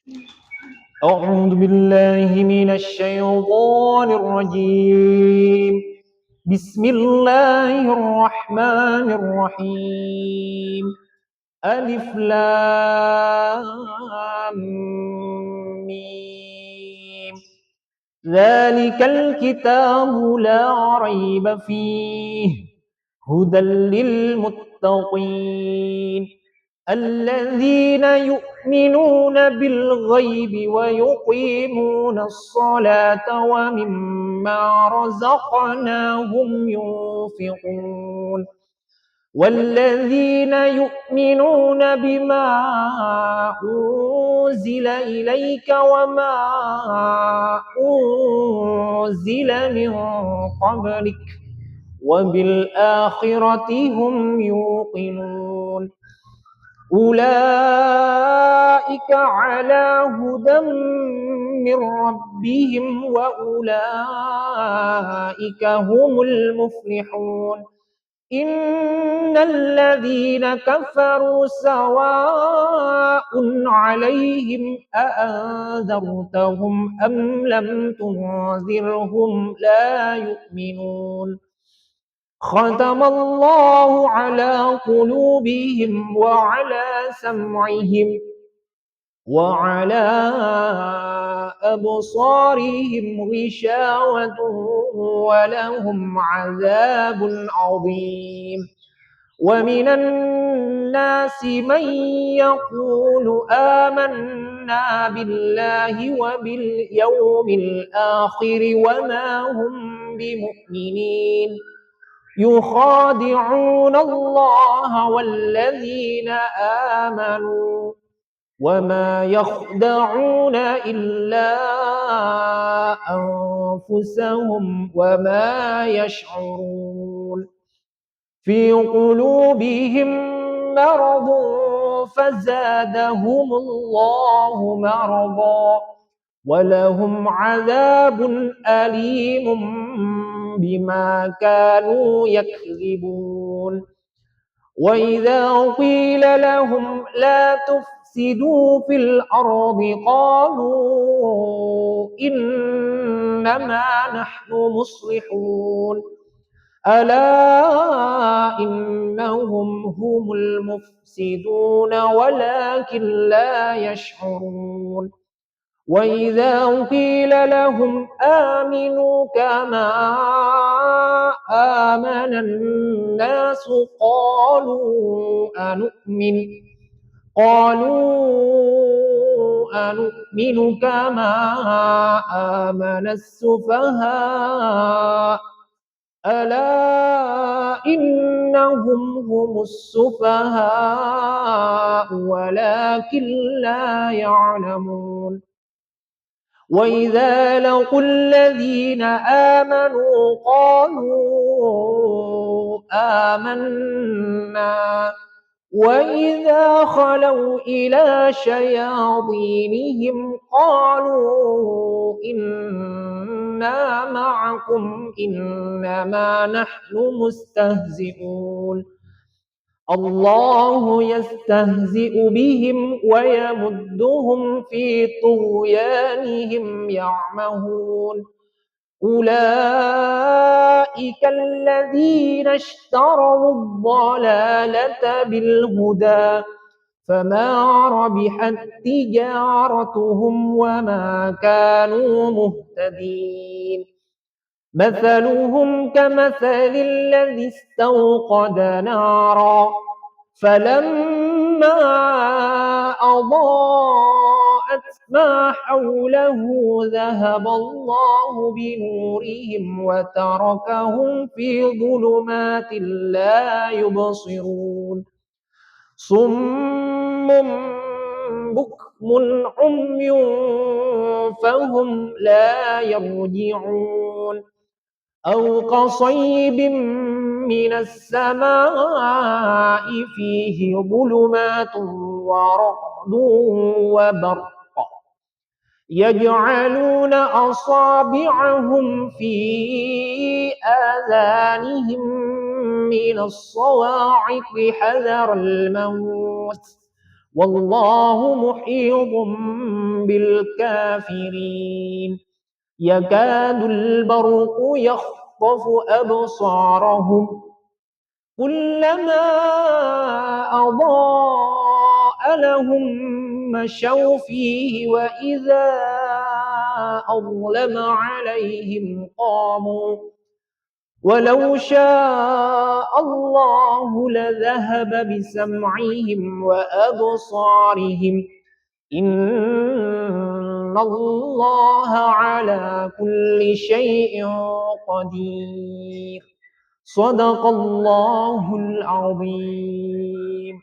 أعوذ بالله من الشيطان الرجيم. بسم الله الرحمن الرحيم. ألف لام ميم. ذلك الكتاب لا ريب فيه هدى للمتقين الذين يؤمنون بالغيب ويقيمون الصلاة ومما رزقناهم ينفقون والذين يؤمنون بما أنزل إليك وما أنزل من قبلك وبالآخرة هم يوقنون أولئك على هدى من ربهم وأولئك هم المفلحون إن الذين كفروا سواء عليهم أأنذرتهم أم لم تنذرهم لا يؤمنون ختم الله على قلوبهم وعلى سمعهم وعلى أبصارهم غشاوة ولهم عذاب عظيم ومن الناس من يقول آمنا بالله وباليوم الآخر وما هم بمؤمنين يخادعون الله والذين آمنوا وما يخدعون إلا أنفسهم وما يشعرون في قلوبهم مرض فزادهم الله مرضا ولهم عذاب أليم بما كانوا يكذبون وإذا قيل لهم لا تفسدوا في الأرض قالوا إنما نحن مصلحون ألا إنهم هم المفسدون ولكن لا يشعرون وإذا قيل لهم آمنوا كما آمن الناس قالوا أنؤمن كما آمن السفهاء ألا إنهم هم السفهاء ولكن لا يعلمون وإذا لقوا الذين آمنوا قالوا آمنا وإذا خلوا إلى شياطينهم قالوا إنا معكم إنما نحن مستهزئون الله يستهزئ بهم ويمدهم في طغيانهم يعمهون أولئك الذين اشتروا الضلالة بالهدى فما ربحت تجارتهم وما كانوا مهتدين مثلهم كمثل الذي استوقد نارا فلما أضاءت ما حوله ذهب الله بنورهم وتركهم في ظلمات لا يبصرون صم بكم عمي فهم لا يرجعون أو كصيب من السماء فيه ظلمات ورعد وبرق يجعلون أصابعهم في آذانهم من الصواعق حذر الموت والله محيط بالكافرين يكاد البرق يخطف أبصارهم كلما أضاء لهم مشوا فيه وإذا أظلم عليهم قاموا ولو شاء الله لذهب بسمعهم وأبصارهم إن الله على كل شيء قدير صدق الله العظيم.